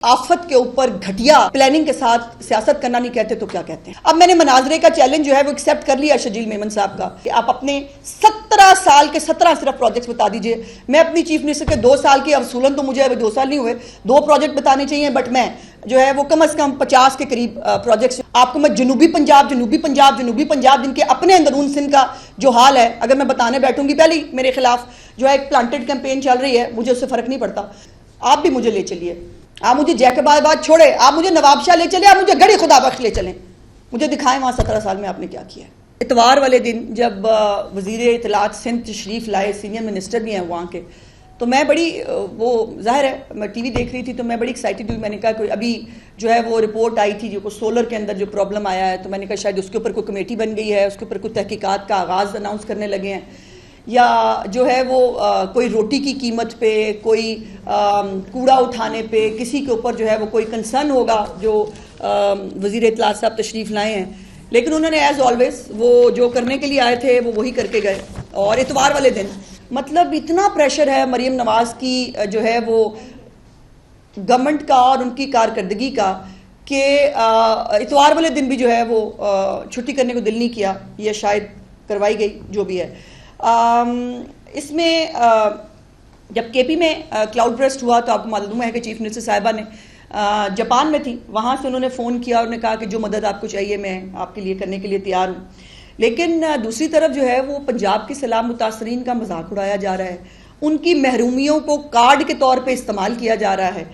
آفت کے اوپر گھٹیا پلاننگ کے ساتھ سیاست کرنا نہیں کہتے تو کیا کہتے ہیں؟ اب میں نے مناظرے کا چیلنج جو ہے وہ ایکسیپٹ کر لیا شجیل میمن صاحب کا کہ آپ اپنے 17 سال کے 17 صرف پروجیکٹس بتا دیجئے. میں اپنی چیف منسٹر کے 2 سال کی اصولاً تو مجھے ابھی 2 سال نہیں ہوئے 2 پروجیکٹ بتانے چاہیے، بٹ میں جو ہے وہ کم از کم 50 کے قریب پروجیکٹس آپ کو میں جنوبی پنجاب جن کے اپنے اندرون سندھ کا جو حال ہے اگر میں بتانے بیٹھوں گی. پہلے میرے خلاف جو ہے ایک پلانٹڈ کیمپین چل رہی ہے، مجھے اس سے فرق نہیں پڑتا. آپ بھی مجھے لے چلیے، آپ مجھے جیکب آباد چھوڑے، آپ مجھے نواب شاہ لے چلیں، آپ مجھے گڑھی خدا بخش لے چلیں، مجھے دکھائیں وہاں 17 سال میں آپ نے کیا کیا ہے. اتوار والے دن جب وزیر اطلاعات سندھ تشریف لائے، سینئر منسٹر بھی ہیں وہاں کے، تو میں بڑی وہ ظاہر ہے میں ٹی وی دیکھ رہی تھی تو میں بڑی ایکسائٹڈ ہوئی. میں نے کہا کوئی ابھی جو ہے وہ رپورٹ آئی تھی جو سولر کے اندر جو پرابلم آیا ہے، تو میں نے کہا شاید اس کے اوپر کوئی کمیٹی بن گئی ہے، اس کے اوپر کوئی تحقیقات کا آغاز اناؤنس کرنے لگے ہیں، یا جو ہے وہ کوئی روٹی کی قیمت پہ، کوئی کوڑا اٹھانے پہ کسی کے اوپر جو ہے وہ کوئی کنسرن ہوگا جو وزیر اطلاعات صاحب تشریف لائے ہیں. لیکن انہوں نے ایز آلویز وہ جو کرنے کے لیے آئے تھے وہ وہی کر کے گئے. اور اتوار والے دن مطلب اتنا پریشر ہے مریم نواز کی جو ہے وہ گورنمنٹ کا اور ان کی کارکردگی کا کہ اتوار والے دن بھی جو ہے وہ چھٹی کرنے کو دل نہیں کیا، یا شاید کروائی گئی جو بھی ہے. اس میں جب کے پی میں کلاؤڈ برسٹ ہوا تو آپ کو معلوم ہے کہ چیف منسٹر صاحبہ نے جاپان میں تھی، وہاں سے انہوں نے فون کیا اور انہوں نے کہا کہ جو مدد آپ کو چاہیے میں آپ کے لیے کرنے کے لیے تیار ہوں. لیکن دوسری طرف جو ہے وہ پنجاب کے سیلاب متاثرین کا مذاق اڑایا جا رہا ہے، ان کی محرومیوں کو کارڈ کے طور پہ استعمال کیا جا رہا ہے،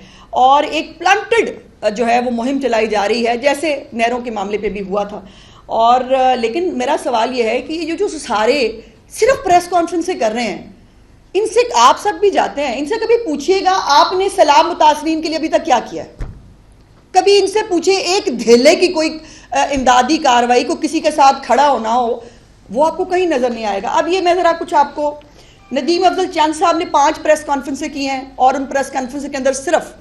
اور ایک پلانٹڈ جو ہے وہ مہم چلائی جا رہی ہے جیسے نہروں کے معاملے پہ بھی ہوا تھا. اور لیکن میرا سوال یہ ہے کہ یہ جو سارے صرف پریس کانفرنس سے کر رہے ہیں، ان سے آپ سب بھی جاتے ہیں، ان سے کبھی پوچھئے گا آپ نے سیلاب متاثرین کے لیے ابھی تک کیا کیا ہے؟ کبھی ان سے پوچھیں ایک دھیلے کی کوئی امدادی کارروائی کو کسی کے ساتھ کھڑا ہونا ہو، وہ آپ کو کہیں نظر نہیں آئے گا. اب یہ میں ذرا کچھ آپ کو ندیم افضل چند صاحب نے 5 پریس کانفرنسیں کی ہیں، اور ان پریس کانفرنس کے اندر صرف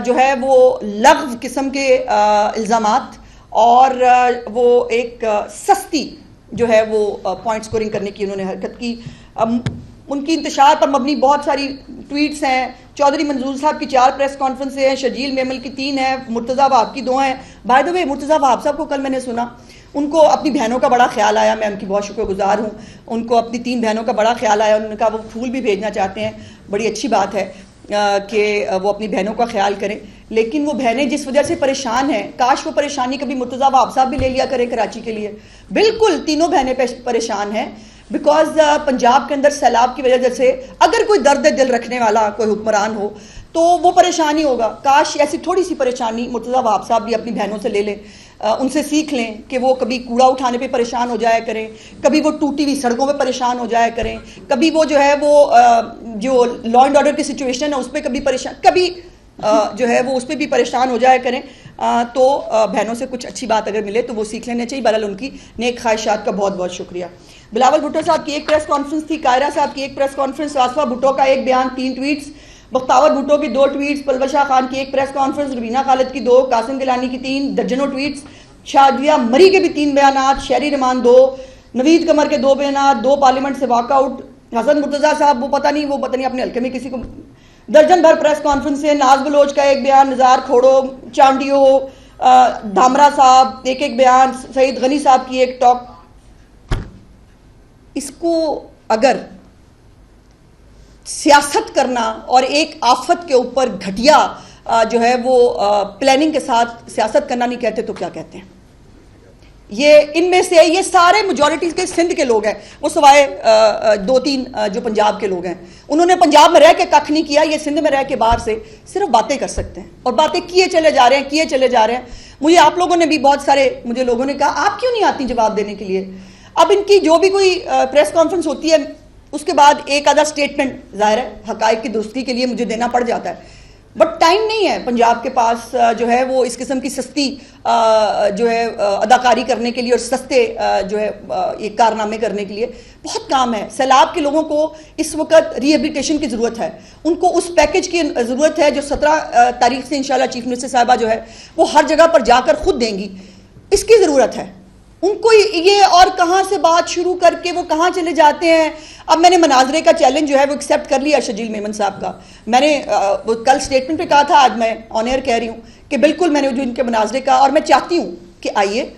جو ہے وہ لغو قسم کے الزامات اور وہ ایک سستی جو ہے وہ پوائنٹ سکورنگ کرنے کی انہوں نے حرکت کی. ان کی انتشار پر مبنی بہت ساری ٹویٹس ہیں. چودھری منظور صاحب کی 4 پریس کانفرنسیں ہیں، شجیل میمل کی 3 ہیں، مرتضیٰ وہاب کی 2 ہیں. بائی دا وے مرتضیٰ وہاب صاحب کو کل میں نے سنا ان کو اپنی بہنوں کا بڑا خیال آیا، میں ان کی بہت شکر گزار ہوں. ان کو اپنی 3 بہنوں کا بڑا خیال آیا، انہوں نے کہا وہ پھول بھی بھیجنا چاہتے ہیں. بڑی اچھی بات ہے کہ وہ اپنی بہنوں کا خیال کریں. لیکن وہ بہنیں جس وجہ سے پریشان ہیں، کاش وہ پریشانی کبھی مرتضیٰ وہاب صاحب بھی لے لیا کریں کراچی کے لیے. بالکل تینوں بہنیں پریشان ہیں، بیکاز پنجاب کے اندر سیلاب کی وجہ سے اگر کوئی درد دل رکھنے والا کوئی حکمران ہو تو وہ پریشان ہی ہوگا. کاش ایسی تھوڑی سی پریشانی مرتضیٰ وہاب صاحب بھی اپنی بہنوں سے لے لیں، ان سے سیکھ لیں کہ وہ کبھی کوڑا اٹھانے پہ پریشان ہو جایا کریں، کبھی وہ ٹوٹی ہوئی سڑکوں پہ پریشان ہو جایا کریں، کبھی وہ جو ہے وہ جو لا اینڈ آرڈر کی سچویشن ہے اس پہ کبھی جو ہے وہ اس پہ بھی پریشان ہو جایا کریں. تو بہنوں سے کچھ اچھی بات اگر ملے تو وہ سیکھ لینا چاہیے. بہرحال ان کی نیک خواہشات کا بہت بہت شکریہ. بلاول بھٹو صاحب کی 1 پریس کانفرنس تھی، قاہرہ صاحب کی 1 پریس کانفرنس، آصفہ بھٹو کا 1 بیان 3 ٹویٹس، بختاور بھٹو کی 2 ٹویٹس، پلوشہ خان کی 1 پریس کانفرنس، روبینہ خالد کی 2، قاسم گیلانی کی 3، درجنوں ٹویٹس، شادیہ مری کے بھی 3 بیانات، شہری رحمان 2، نوید قمر کے 2 بیانات، 2 پارلیمنٹ سے واک آؤٹ، حسن مرتضیٰ صاحب وہ پتہ نہیں اپنے حلقے میں کسی کو درجن بھر پریس کانفرنس سے، ناز بلوچ کا 1 بیان، نزار کھوڑو، چانڈیو، دھامرا صاحب 1 بیان، سعید غنی صاحب کی 1 ٹاک. اس کو اگر سیاست کرنا اور ایک آفت کے اوپر گھٹیا جو ہے وہ پلاننگ کے ساتھ سیاست کرنا نہیں کہتے تو کیا کہتے ہیں؟ یہ ان میں سے یہ سارے میجورٹیز کے سندھ کے لوگ ہیں، وہ سوائے 2-3 جو پنجاب کے لوگ ہیں. انہوں نے پنجاب میں رہ کے ککھ نہیں کیا، یہ سندھ میں رہ کے باہر سے صرف باتیں کر سکتے ہیں اور باتیں کیے چلے جا رہے ہیں. مجھے آپ لوگوں نے بھی بہت سارے مجھے لوگوں نے کہا آپ کیوں نہیں آتی جواب دینے کے لیے؟ اب ان کی جو بھی کوئی پریس کانفرنس ہوتی ہے اس کے بعد ایک آدھا سٹیٹمنٹ ظاہر ہے حقائق کی درستی کے لیے مجھے دینا پڑ جاتا ہے، بٹ ٹائم نہیں ہے پنجاب کے پاس جو ہے وہ اس قسم کی سستی جو ہے اداکاری کرنے کے لیے اور سستے جو ہے ایک کارنامے کرنے کے لیے. بہت کام ہے. سیلاب کے لوگوں کو اس وقت ری ہیبلیٹیشن کی ضرورت ہے، ان کو اس پیکج کی ضرورت ہے جو 17 تاریخ سے انشاءاللہ چیف منسٹر صاحبہ جو ہے وہ ہر جگہ پر جا کر خود دیں گی. اس کی ضرورت ہے. ان کو یہ اور کہاں سے بات شروع کر کے وہ کہاں چلے جاتے ہیں. اب میں نے مناظرے کا چیلنج جو ہے وہ ایکسیپٹ کر لیا شجیل میمن صاحب کا. میں نے کل سٹیٹمنٹ پہ کہا تھا, آج میں آن ایئر کہہ رہی ہوں کہ بالکل میں نے جو ان کے مناظرے کا, اور میں چاہتی ہوں کہ آئیے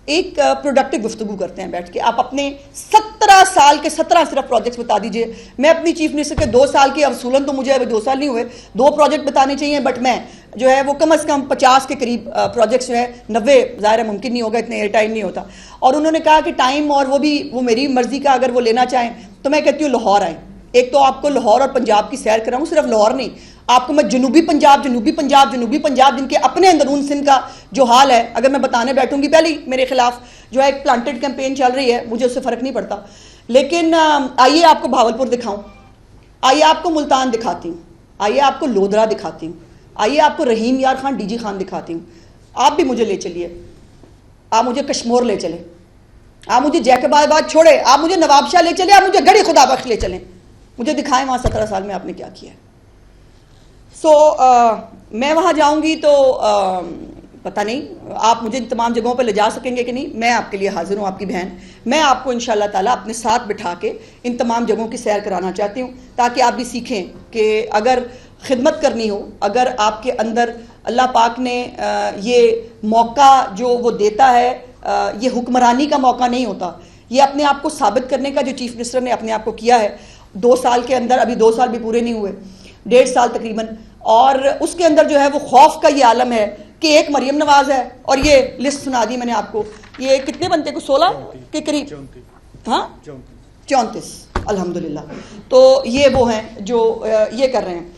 ایک پروڈکٹیو گفتگو کرتے ہیں بیٹھ کے. آپ اپنے 17 سال کے 17 صرف پروجیکٹس بتا دیجئے. میں اپنی چیف منسٹر کے 2 سال کے, اصولاً تو مجھے ابھی 2 سال نہیں ہوئے, 2 پروجیکٹ بتانے چاہیے, بٹ میں جو ہے وہ کم از کم 50 کے قریب پروجیکٹس جو ہے, 90 ظاہر ممکن نہیں ہوگا, اتنے ایئر ٹائم نہیں ہوتا. اور انہوں نے کہا کہ ٹائم اور وہ بھی وہ میری مرضی کا اگر وہ لینا چاہیں تو میں کہتی ہوں لاہور آئیں. ایک تو آپ کو لاہور اور پنجاب کی سیر کراؤں, صرف لاہور نہیں, آپ کو میں جنوبی پنجاب جن کے اپنے اندرون سندھ کا جو حال ہے اگر میں بتانے بیٹھوں گی, پہلے میرے خلاف جو ہے ایک پلانٹڈ کیمپین چل رہی ہے, مجھے اس سے فرق نہیں پڑتا, لیکن آئیے آپ کو بھاولپور دکھاؤں, آئیے آپ کو ملتان دکھاتی ہوں, آئیے آپ کو لودھرا دکھاتی ہوں, آئیے آپ کو رحیم یار خان ڈی جی خان دکھاتی ہوں. آپ بھی مجھے لے چلیے, آپ مجھے کشمور لے چلیں, آپ مجھے جیکب آباد چھوڑے, آپ مجھے نواب شاہ لے چلیں, آپ مجھے گڑھی خدا بخش لے چلیں, مجھے دکھائیں وہاں 17 سال میں آپ نے کیا کیا ہے. میں وہاں جاؤں گی تو پتہ نہیں آپ مجھے ان تمام جگہوں پہ لے جا سکیں گے کہ نہیں. میں آپ کے لیے حاضر ہوں, آپ کی بہن. میں آپ کو انشاءاللہ تعالیٰ اپنے ساتھ بٹھا کے ان تمام جگہوں کی سیر کرانا چاہتی ہوں, تاکہ آپ بھی سیکھیں کہ اگر خدمت کرنی ہو, اگر آپ کے اندر اللہ پاک نے یہ موقع جو وہ دیتا ہے, یہ حکمرانی کا موقع نہیں ہوتا, یہ اپنے آپ کو ثابت کرنے کا جو چیف منسٹر نے اپنے آپ کو کیا ہے 2 سال کے اندر, ابھی 2 سال بھی پورے نہیں ہوئے, 1.5 سال تقریباً, اور اس کے اندر جو ہے وہ خوف کا یہ عالم ہے کہ ایک مریم نواز ہے, اور یہ لسٹ سنا دی میں نے آپ کو, یہ کتنے بنتے کو 16 کے قریب, ہاں 34 الحمدللہ. تو یہ وہ ہیں جو یہ کر رہے ہیں.